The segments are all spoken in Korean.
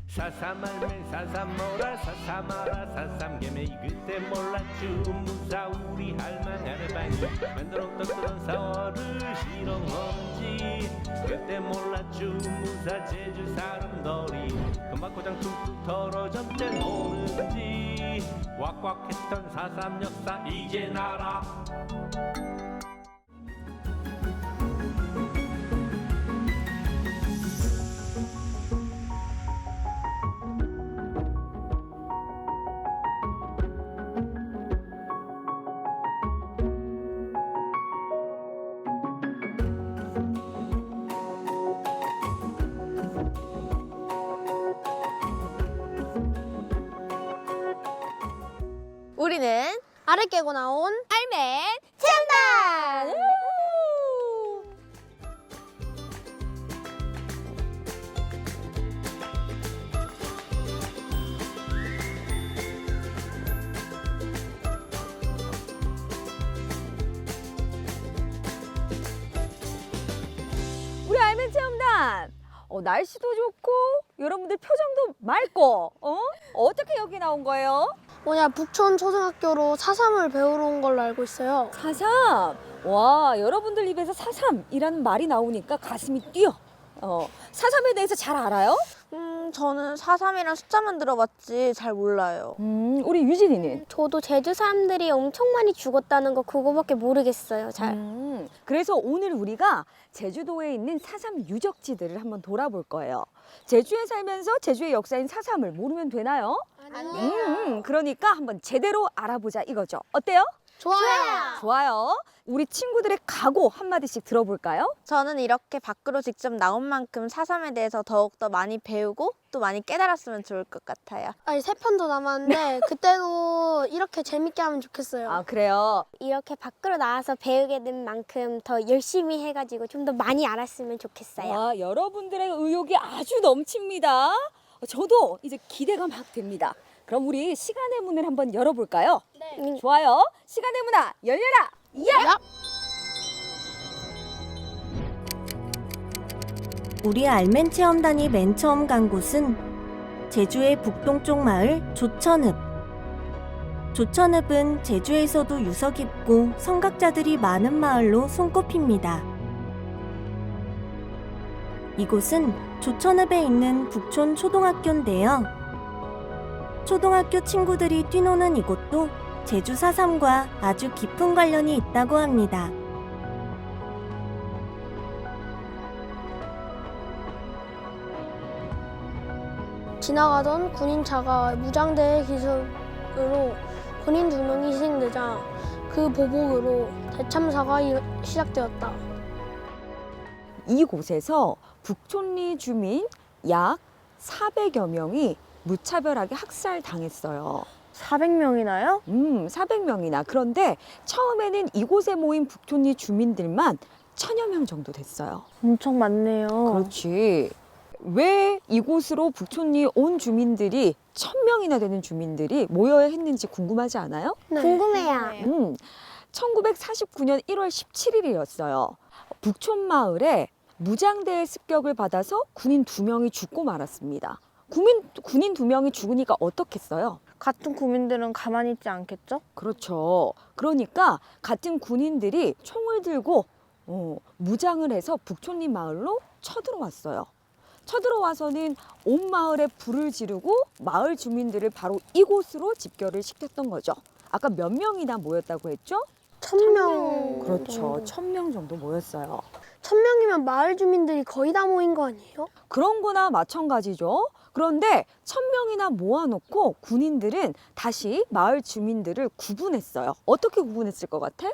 사삼할매 사삼모라 사삼하라 사삼개미 그때 몰랐죠 무사 우리 할망 할방이 만들어 떴던 사월을 실험하는지 그때 몰랐죠 무사 제주 사람들이 금박고장 툭툭 털어전 때 모르는지 왁왁했던 사삼 역사 이젠 알아. 우리는 알을 깨고 나온 알맨 체험단! 우리 알맨 체험단! 날씨도 좋고 여러분들 표정도 맑고 어떻게 여기 나온 거예요? 뭐냐, 북촌 초등학교로 사삼을 배우러 온 걸로 알고 있어요. 사삼! 와, 여러분들 입에서 사삼이라는 말이 나오니까 가슴이 뛰어. 사삼에 대해서 잘 알아요? 저는 사삼이란 숫자만 들어봤지 잘 몰라요. 우리 유진이는? 저도 제주 사람들이 엄청 많이 죽었다는 거 그거밖에 모르겠어요, 잘. 그래서 오늘 우리가 제주도에 있는 사삼 유적지들을 한번 돌아볼 거예요. 제주에 살면서 제주의 역사인 사삼을 모르면 되나요? 아니요. 그러니까 한번 제대로 알아보자 이거죠. 어때요? 좋아요. 좋아요. 우리 친구들의 각오 한마디씩 들어볼까요? 저는 이렇게 밖으로 직접 나온 만큼 사삼에 대해서 더욱더 많이 배우고 또 많이 깨달았으면 좋을 것 같아요. 아니, 3편 더 남았는데 그때도 이렇게 재밌게 하면 좋겠어요. 아, 그래요? 이렇게 밖으로 나와서 배우게 된 만큼 더 열심히 해가지고 좀 더 많이 알았으면 좋겠어요. 와, 여러분들의 의욕이 아주 넘칩니다. 저도 이제 기대가 막 됩니다. 그럼 우리 시간의 문을 한번 열어볼까요? 네. 좋아요. 시간의 문아 열려라. 예! 우리 알맨 체험단이 맨 처음 간 곳은 제주의 북동쪽 마을 조천읍. 조천읍은 제주에서도 유서 깊고 성각자들이 많은 마을로 손꼽힙니다. 이곳은 조천읍에 있는 북촌 초등학교인데요. 초등학교 친구들이 뛰노는 이곳도 제주 사삼과 아주 깊은 관련이 있다고 합니다. 지나가던 군인차가 무장대의 기습으로 군인 2명이 희생되자 그 보복으로 대참사가 시작되었다. 이곳에서 북촌리 주민 약 400여 명이 무차별하게 학살당했어요. 400명이나요? 400명이나. 그런데 처음에는 이곳에 모인 북촌리 주민들만 1000여 명 정도 됐어요. 엄청 많네요. 그렇지. 왜 이곳으로 북촌리 온 주민들이 1000명이나 되는 주민들이 모여야 했는지 궁금하지 않아요? 궁금해요. 1949년 1월 17일이었어요. 북촌 마을에 무장대의 습격을 받아서 군인 2명이 죽고 말았습니다. 군인 2명이 죽으니까 어떻겠어요? 같은 국민들은 가만히 있지 않겠죠? 그렇죠. 그러니까 같은 군인들이 총을 들고 무장을 해서 북촌리 마을로 쳐들어왔어요. 쳐들어와서는 온 마을에 불을 지르고 마을 주민들을 바로 이곳으로 집결을 시켰던 거죠. 아까 몇 명이나 모였다고 했죠? 1000명. 그렇죠. 1000명 정도 모였어요. 1000명이면 마을 주민들이 거의 다 모인 거 아니에요? 그런 거나 마찬가지죠. 그런데 1000명이나 모아놓고 군인들은 다시 마을 주민들을 구분했어요. 어떻게 구분했을 것 같아?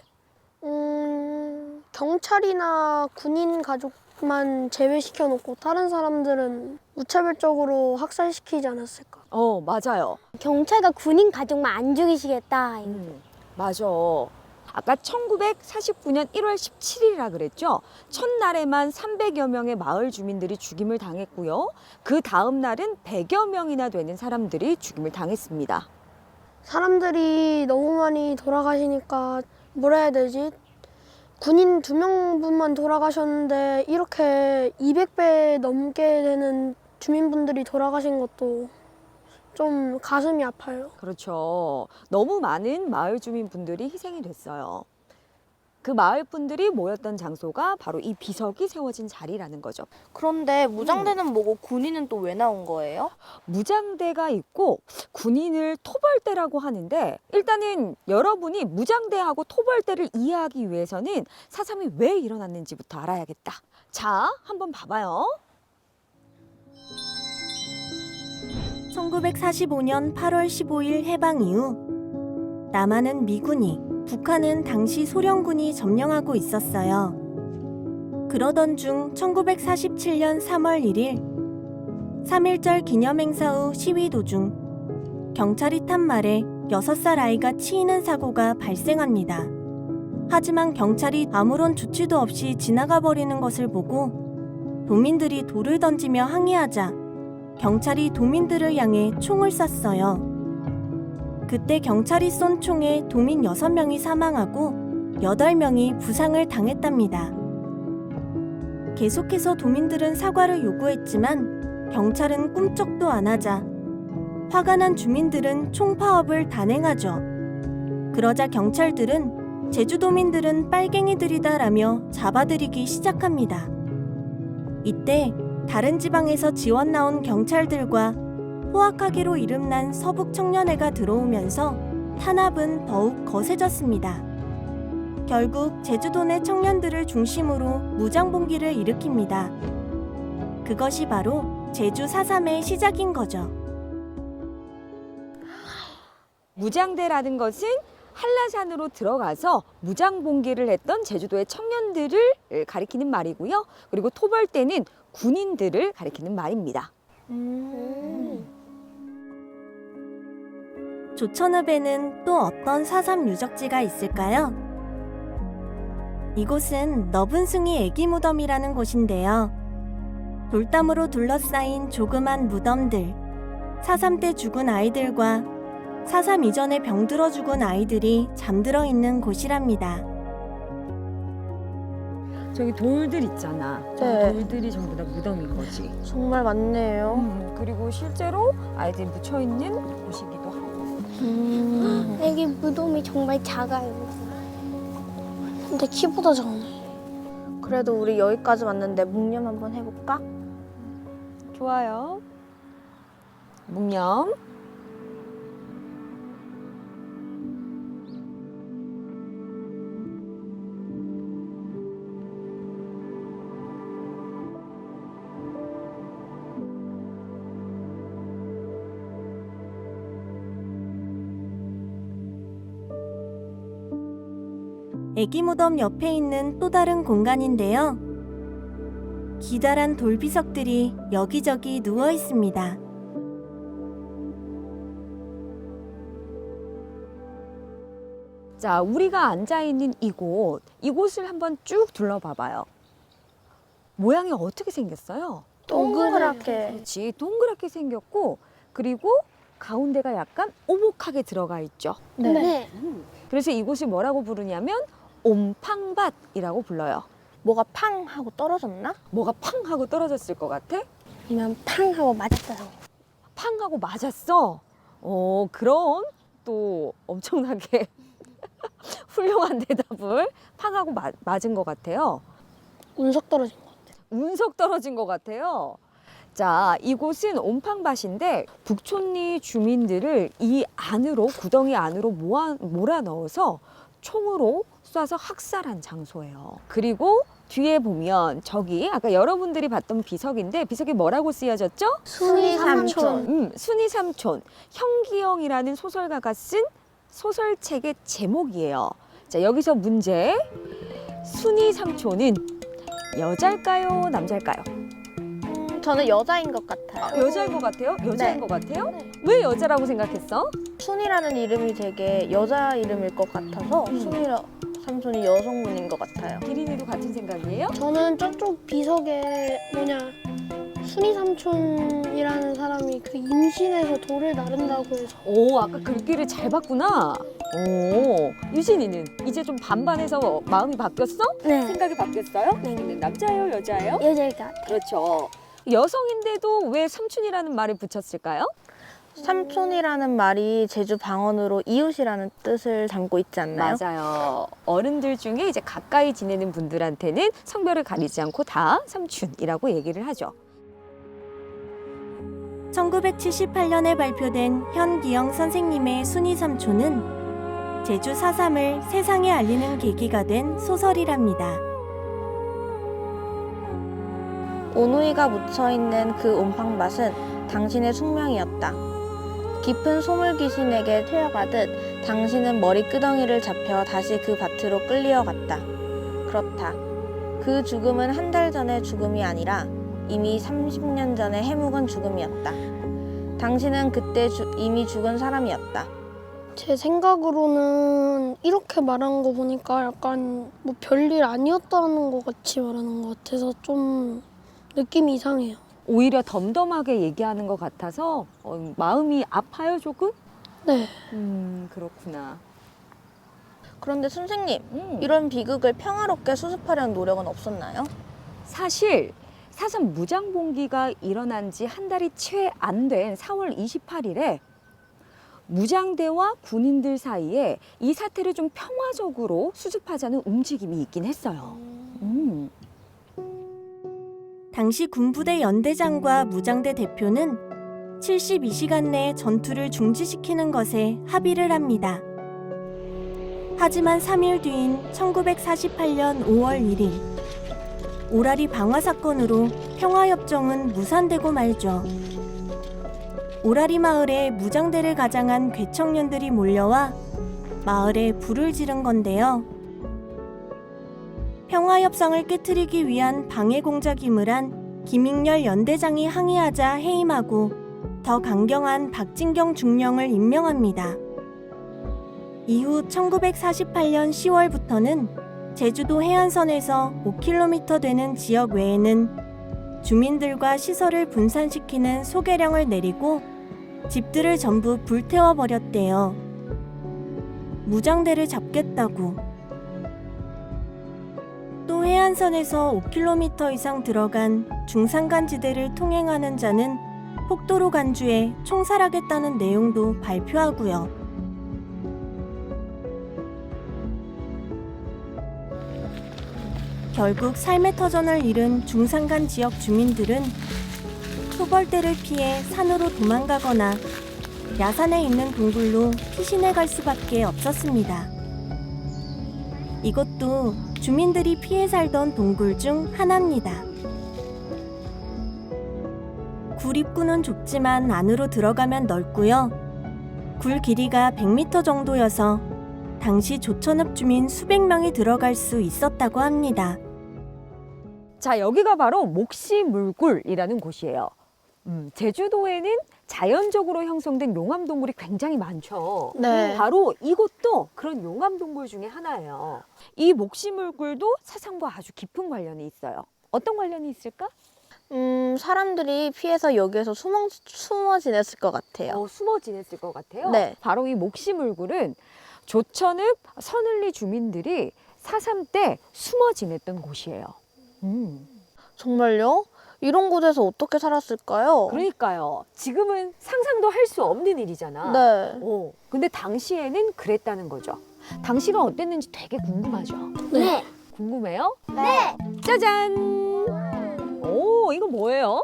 경찰이나 군인 가족만 제외시켜 놓고 다른 사람들은 무차별적으로 학살시키지 않았을까? 맞아요. 경찰과 군인 가족만 안 죽이시겠다. 맞아. 아까 1949년 1월 17일이라 그랬죠? 첫날에만 300여 명의 마을 주민들이 죽임을 당했고요. 그 다음 날은 100여 명이나 되는 사람들이 죽임을 당했습니다. 사람들이 너무 많이 돌아가시니까 뭐라 해야 되지? 군인 2명분만 돌아가셨는데 이렇게 200배 넘게 되는 주민분들이 돌아가신 것도 좀 가슴이 아파요. 그렇죠. 너무 많은 마을 주민분들이 희생이 됐어요. 그 마을 분들이 모였던 장소가 바로 이 비석이 세워진 자리라는 거죠. 그런데 무장대는 뭐고 군인은 또 왜 나온 거예요? 무장대가 있고 군인을 토벌대라고 하는데 일단은 여러분이 무장대하고 토벌대를 이해하기 위해서는 4.3이 왜 일어났는지부터 알아야겠다. 자, 한번 봐봐요. 1945년 8월 15일 해방 이후 남한은 미군이, 북한은 당시 소련군이 점령하고 있었어요. 그러던 중 1947년 3월 1일 3.1절 기념행사 후 시위 도중 경찰이 탄 말에 6살 아이가 치이는 사고가 발생합니다. 하지만 경찰이 아무런 조치도 없이 지나가 버리는 것을 보고 도민들이 돌을 던지며 항의하자 경찰이 도민들을 향해 총을 쐈어요. 그때 경찰이 쏜 총에 도민 6명이 사망하고 8명이 부상을 당했답니다. 계속해서 도민들은 사과를 요구했지만 경찰은 꿈쩍도 안 하자 화가 난 주민들은 총파업을 단행하죠. 그러자 경찰들은 제주도민들은 빨갱이들이다라며 잡아들이기 시작합니다. 이때 다른 지방에서 지원 나온 경찰들과 포악하기로 이름난 서북 청년회가 들어오면서 탄압은 더욱 거세졌습니다. 결국 제주도 내 청년들을 중심으로 무장봉기를 일으킵니다. 그것이 바로 제주 4.3의 시작인 거죠. 무장대라는 것은 한라산으로 들어가서 무장봉기를 했던 제주도의 청년들을 가리키는 말이고요. 그리고 토벌대는 군인들을 가리키는 말입니다. 조천읍에는 또 어떤 4.3 유적지가 있을까요? 이곳은 너분숭이 애기무덤이라는 곳인데요. 돌담으로 둘러싸인 조그만 무덤들, 4.3 때 죽은 아이들과 4.3 이전에 병들어 죽은 아이들이 잠들어 있는 곳이랍니다. 저기 돌들 있잖아. 네. 돌들이 전부 다 무덤인 거지. 정말 많네요. 그리고 실제로 아이들이 묻혀 있는 곳이기도 하고. 애기 무덤이 정말 작아요. 근데 키보다 작네. 그래도 우리 여기까지 왔는데 묵념 한번 해볼까? 좋아요. 묵념. 애기무덤 옆에 있는 또 다른 공간인데요. 기다란 돌비석들이 여기저기 누워 있습니다. 자, 우리가 앉아 있는 이곳을 한번 쭉 둘러봐봐요. 모양이 어떻게 생겼어요? 동그랗게. 그렇지, 동그랗게 생겼고, 그리고 가운데가 약간 오목하게 들어가 있죠. 네. 그래서 이곳이 뭐라고 부르냐면 옴팡밭이라고 불러요. 뭐가 팡 하고 떨어졌나? 뭐가 팡 하고 떨어졌을 것 같아? 그냥 팡 하고 맞았어요. 팡 하고 맞았어. 그런 또 엄청나게 훌륭한 대답을 팡 하고 맞은 것 같아요. 운석 떨어진 것 같아요. 운석 떨어진 것 같아요. 자, 이곳은 옴팡밭인데 북촌리 주민들을 이 안으로, 구덩이 안으로 몰아 넣어서 총으로 쏴서 학살한 장소예요. 그리고 뒤에 보면 저기 아까 여러분들이 봤던 비석인데 비석이 뭐라고 쓰여졌죠? 순이삼촌. 순이삼촌. 현기영이라는 소설가가 쓴 소설책의 제목이에요. 자, 여기서 문제. 순이삼촌은 여자일까요? 남자일까요? 저는 여자인 것 같아요. 여자인 것 같아요? 여자인 네. 것 같아요? 왜 여자라고 생각했어? 순이라는 이름이 되게 여자 이름일 것 같아서 순이삼촌이 여성분인 것 같아요. 기린이도 같은 생각이에요? 저는 저쪽 비석에 순이 삼촌이라는 사람이 그 임신해서 돌을 나른다고 해서 오, 아까 글귀를 잘 봤구나. 오, 유진이는 이제 좀 반반해서 마음이 바뀌었어? 네. 생각이 바뀌었어요? 네. 남자예요, 여자예요? 여자일 것 같아요. 그렇죠. 여성인데도 왜 삼촌이라는 말을 붙였을까요? 삼촌이라는 말이 제주 방언으로 이웃이라는 뜻을 담고 있지 않나요? 맞아요. 어른들 중에 이제 가까이 지내는 분들한테는 성별을 가리지 않고 다 삼촌이라고 얘기를 하죠. 1978년에 발표된 현기영 선생님의 순이 삼촌은 제주 4.3을 세상에 알리는 계기가 된 소설이랍니다. 오누이가 묻혀있는 그 옴팡밭은 당신의 숙명이었다. 깊은 소물 귀신에게 퇴어가듯 당신은 머리끄덩이를 잡혀 다시 그 밭으로 끌려갔다. 그렇다. 그 죽음은 한 달 전의 죽음이 아니라 이미 30년 전의 해묵은 죽음이었다. 당신은 그때 이미 죽은 사람이었다. 제 생각으로는 이렇게 말하는 거 보니까 약간 뭐 별일 아니었다는 것 같이 말하는 것 같아서 좀 느낌이 이상해요. 오히려 덤덤하게 얘기하는 것 같아서 마음이 아파요, 조금? 네. 그렇구나. 그런데 선생님, 이런 비극을 평화롭게 수습하려는 노력은 없었나요? 사실 4.3 무장봉기가 일어난 지 한 달이 채 안 된 4월 28일에 무장대와 군인들 사이에 이 사태를 좀 평화적으로 수습하자는 움직임이 있긴 했어요. 당시 군부대 연대장과 무장대 대표는 72시간 내에 전투를 중지시키는 것에 합의를 합니다. 하지만 3일 뒤인 1948년 5월 1일 오라리 방화 사건으로 평화협정은 무산되고 말죠. 오라리 마을에 무장대를 가장한 괴청년들이 몰려와 마을에 불을 지른 건데요. 평화협상을 깨트리기 위한 방해 공작임을 한 김익렬 연대장이 항의하자 해임하고 더 강경한 박진경 중령을 임명합니다. 이후 1948년 10월부터는 제주도 해안선에서 5km 되는 지역 외에는 주민들과 시설을 분산시키는 소개령을 내리고 집들을 전부 불태워버렸대요. 무장대를 잡겠다고. 또 해안선에서 5km 이상 들어간 중산간지대를 통행하는 자는 폭도로 간주해 총살하겠다는 내용도 발표하고요. 결국 삶의 터전을 잃은 중산간 지역 주민들은 소벌대를 피해 산으로 도망가거나 야산에 있는 동굴로 피신해 갈 수밖에 없었습니다. 이것도 주민들이 피해 살던 동굴 중 하나입니다. 굴 입구는 좁지만 안으로 들어가면 넓고요. 굴 길이가 100m 정도여서 당시 조천읍 주민 수백 명이 들어갈 수 있었다고 합니다. 자, 여기가 바로 목시물굴이라는 곳이에요. 제주도에는 자연적으로 형성된 용암동굴이 굉장히 많죠. 네. 바로 이곳도 그런 용암동굴 중에 하나예요. 이 목시물굴도 사상과 아주 깊은 관련이 있어요. 어떤 관련이 있을까? 사람들이 피해서 여기에서 숨어 지냈을 것 같아요. 숨어 지냈을 것 같아요. 네. 바로 이 목시물굴은 조천읍 서늘리 주민들이 4.3 때 숨어 지냈던 곳이에요. 정말요? 이런 곳에서 어떻게 살았을까요? 그러니까요. 지금은 상상도 할 수 없는 일이잖아. 네. 근데 당시에는 그랬다는 거죠. 당시가 어땠는지 되게 궁금하죠? 네. 궁금해요? 네. 짜잔! 오, 이거 뭐예요?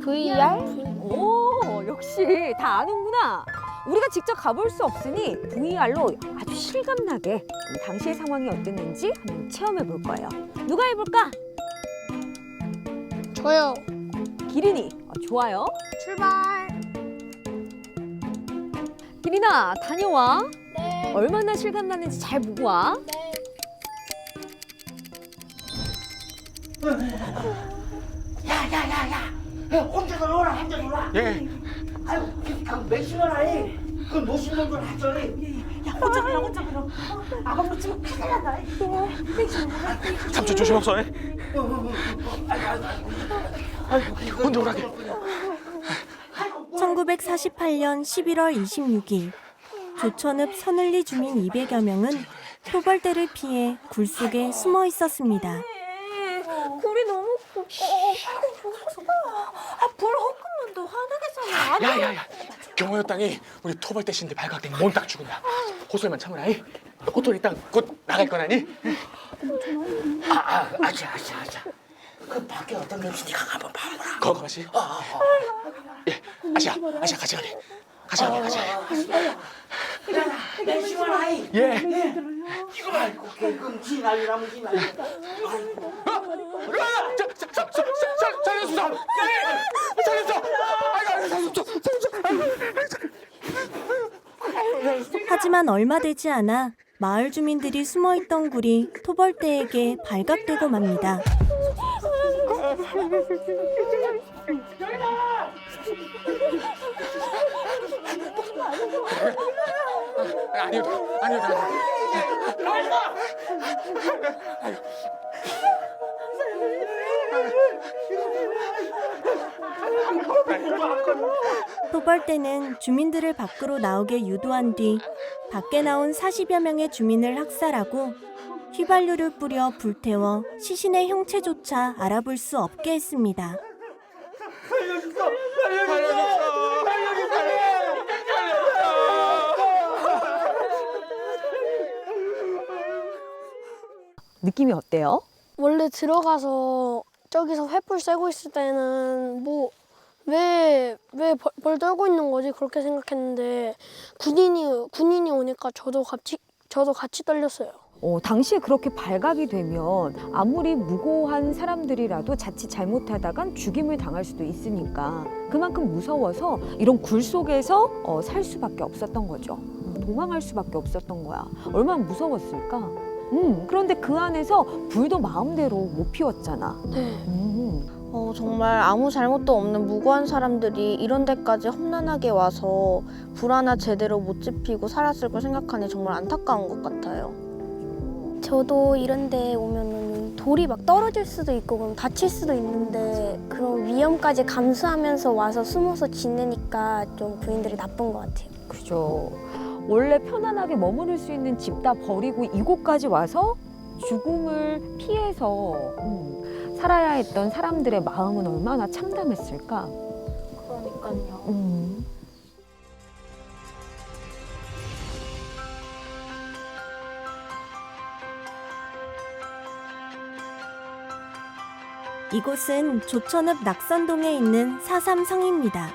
VR? 오, 역시 다 아는구나. 우리가 직접 가볼 수 없으니 VR로 아주 실감나게 당시의 상황이 어땠는지 한번 체험해 볼 거예요. 누가 해볼까? 저요. 기린이. 좋아요. 출발. 기린아, 다녀와. 네. 얼마나 실감나는지 잘 보고 와. 야야야야 혼자서 놀아 혼자 놀아. 예. 아유 몇 시간 아니 그 노시는 걸 하더니 야 혼자 놀아 아빠 놓치면 큰일 난다. 삼촌 조심하소. 혼자 오라게. 1948년 11월 26일 조천읍 서늘리 주민 200여 명은 소벌대를 피해 굴 속에 숨어 있었습니다. 굴이 너무 불 헛금만 더 화나게 쏘면 야야야 경호여 땅이 우리 토벌대 신데 발각된 몬딱 죽은다. 호소리만 참으라. 이 호토리 땅 곧 나갈 거라니. 아자. 그 밖에 어떤 냄새인지 한번 봐보라. 거거시. 예 아시아 같이 가래. 같이. 일어나. 맥주는 아이. 예. 이거 말고 개금 지날이라면 지날. 살려주소. 살려주소. 하지만 얼마 되지 않아 마을 주민들이 숨어있던 굴이 토벌대에게 발각되고 맙니다. 아니요. 토벌대는 주민들을 밖으로 나오게 유도한 뒤 밖에 나온 40여 명의 주민을 학살하고 휘발유를 뿌려 불태워 시신의 형체조차 알아볼 수 없게 했습니다. 느낌이 어때요? 원래 들어가서 저기서 횃불 쐬고 있을 때는 뭐 왜 벌 떨고 있는 거지 그렇게 생각했는데 군인이 오니까 저도 같이 떨렸어요. 당시에 그렇게 발각이 되면 아무리 무고한 사람들이라도 자칫 잘못하다간 죽임을 당할 수도 있으니까 그만큼 무서워서 이런 굴 속에서 살 수밖에 없었던 거죠. 도망할 수밖에 없었던 거야. 얼마나 무서웠을까? 그런데 그 안에서 불도 마음대로 못 피웠잖아. 네. 정말 아무 잘못도 없는 무고한 사람들이 이런 데까지 험난하게 와서 불 하나 제대로 못 지피고 살았을 걸 생각하니 정말 안타까운 것 같아요. 저도 이런 데 오면은 돌이 막 떨어질 수도 있고 그럼 다칠 수도 있는데 그런 위험까지 감수하면서 와서 숨어서 지내니까 좀 군인들이 나쁜 것 같아요. 그죠. 원래 편안하게 머무를 수 있는 집 다 버리고 이곳까지 와서 죽음을 피해서 살아야 했던 사람들의 마음은 얼마나 참담했을까. 그러니까요. 이곳은 조천읍 낙선동에 있는 사삼성입니다.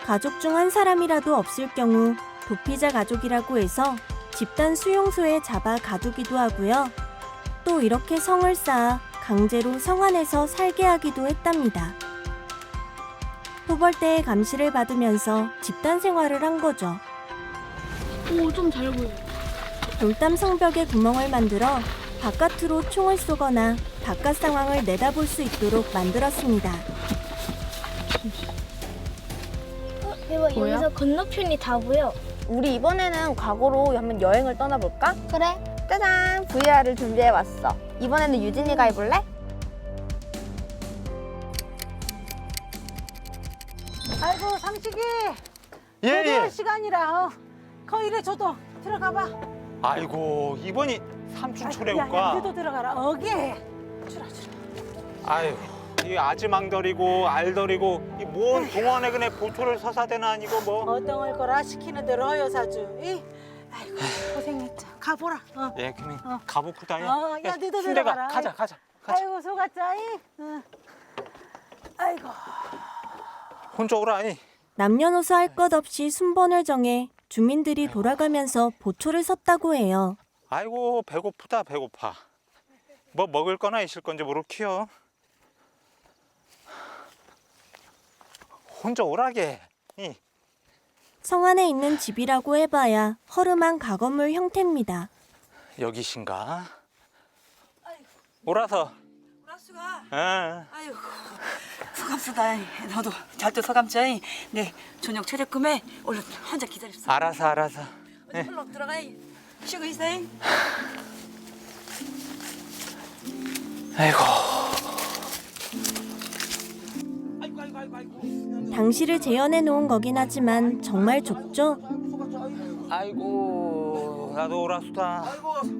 가족 중 한 사람이라도 없을 경우 도피자 가족이라고 해서 집단 수용소에 잡아 가두기도 하고요. 또 이렇게 성을 쌓아 강제로 성 안에서 살게 하기도 했답니다. 토벌대의 감시를 받으면서 집단 생활을 한 거죠. 오, 좀 잘 보여. 돌담 성벽에 구멍을 만들어 바깥으로 총을 쏘거나 바깥 상황을 내다볼 수 있도록 만들었습니다. 대박, 여기서 건너편이 다 보여. 우리 이번에는 과거로 한번 여행을 떠나볼까? 그래? 짜잔! VR을 준비해왔어. 이번에는 유진이가 해볼래? 아이고 상식이 예. 시간이라 거기래 저도 들어가봐. 아이고 이번이 삼촌 야, 초래올까? 너도 들어가라. 어게. 아유 이 아지망덜이고 알덜이고 이 뭔 동원에 그네 보초를 서사 되나 아니고 뭐. 어떤 거라 시키는 대로 어여 사주. 아이고 고생했자. 가보라. 예 그냥 가보쿠다. 예. 야 너도 순대가 들어가라. 가자. 아이고 속았자. 아이고. 혼자 오라. 이. 남녀노소 할 것 없이 순번을 정해 주민들이 돌아가면서 보초를 섰다고 해요. 아이고 배고프다 배고파. 뭐 먹을 거나 있을 건지 모르키요. 혼자 오라게. 이. 성 안에 있는 집이라고 해봐야 허름한 가건물 형태입니다. 여기신가? 오라서. 오락수가. 응. 아이고 소감수다. 너도 잘도 소감자. 네 저녁 체력금에 얼른 혼자 기다렸어. 알아서. 어디 홀로 들어가. 쉬고 있어. 아이고. 당시를 재현해 놓은 거긴 하지만 정말 좁죠? 아이고 나도 오라수다.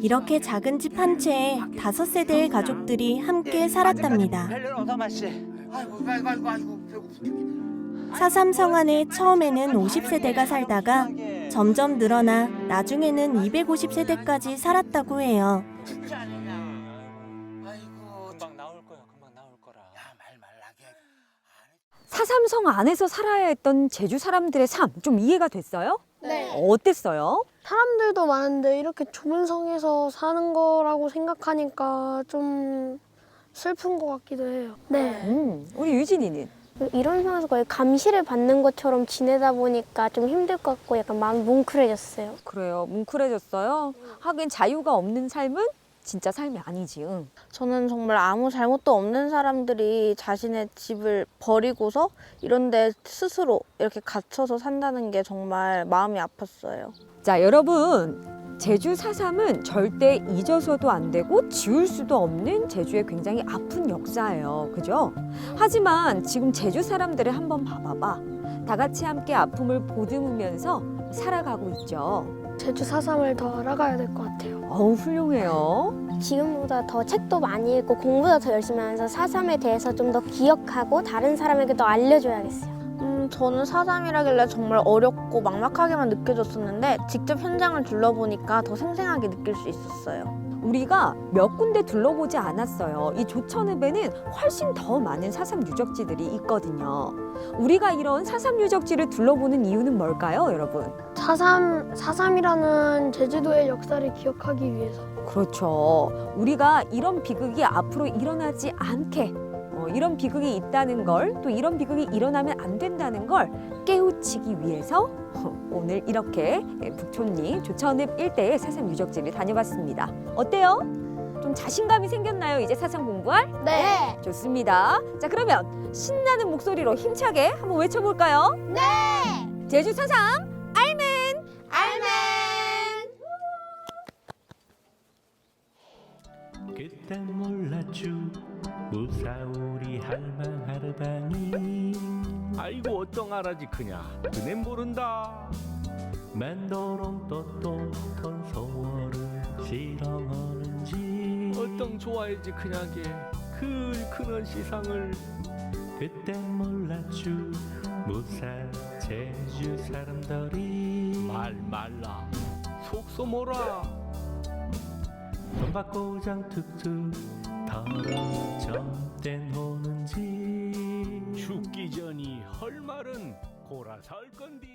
이렇게 작은 집 한 채에 5세대의 가족들이 함께 살았답니다. 헬렌 어서 마시. 아이고 배고프다. 사삼성안에 처음에는 50세대가 살다가 점점 늘어나 나중에는 250세대까지 살았다고 해요. 진짜 아니냐. 아이고 금방 나올 거야. 금방 나올 거라. 말 말라게. 사삼성 안에서 살아야 했던 제주 사람들의 삶 좀 이해가 됐어요? 네. 어땠어요? 사람들도 많은데 이렇게 좁은 성에서 사는 거라고 생각하니까 좀 슬픈 것 같기도 해요. 네. 우리 유진이는? 이런 상황에서 거의 감시를 받는 것처럼 지내다 보니까 좀 힘들 것 같고 약간 마음이 뭉클해졌어요. 그래요. 뭉클해졌어요. 하긴 자유가 없는 삶은 진짜 삶이 아니지. 응. 저는 정말 아무 잘못도 없는 사람들이 자신의 집을 버리고서 이런 데 스스로 이렇게 갇혀서 산다는 게 정말 마음이 아팠어요. 자, 여러분. 제주 4.3은 절대 잊어서도 안 되고 지울 수도 없는 제주의 굉장히 아픈 역사예요. 그죠? 하지만 지금 제주 사람들을 한번 봐봐봐. 다 같이 함께 아픔을 보듬으면서 살아가고 있죠. 제주 4.3을 더 알아가야 될 것 같아요. 어우, 훌륭해요. 지금보다 더 책도 많이 읽고 공부도 더 열심히 하면서 4.3에 대해서 좀 더 기억하고 다른 사람에게 더 알려줘야겠어요. 저는 4.3이라길래 정말 어렵고 막막하게만 느껴졌었는데 직접 현장을 둘러보니까 더 생생하게 느낄 수 있었어요. 우리가 몇 군데 둘러보지 않았어요. 이 조천읍에는 훨씬 더 많은 4.3 유적지들이 있거든요. 우리가 이런 4.3 유적지를 둘러보는 이유는 뭘까요, 여러분? 4.3이라는 제주도의 역사를 기억하기 위해서. 그렇죠. 우리가 이런 비극이 앞으로 일어나지 않게 이런 비극이 있다는 걸, 또 이런 비극이 일어나면 안 된다는 걸 깨우치기 위해서 오늘 이렇게 북촌리 조천읍 일대의 4.3 유적지를 다녀봤습니다. 어때요? 좀 자신감이 생겼나요? 이제 4.3 공부할? 네. 좋습니다. 자, 그러면 신나는 목소리로 힘차게 한번 외쳐볼까요? 네! 제주 4.3 알면! 그땐 몰랐죠 무사우리 할망 하르방이 아이고 어떤 알아지 그냐 그네 모른다 맨도롱 또또 소월을 실험하는지 어떤 좋아해지 그냐게 그 크는 시상을 그땐 몰랐죠 무사 제주 사람들이 말 말라 속소모라 전박고장 툭툭 더러 점땐 오는지 죽기 전이 할 말은 고라 살 건디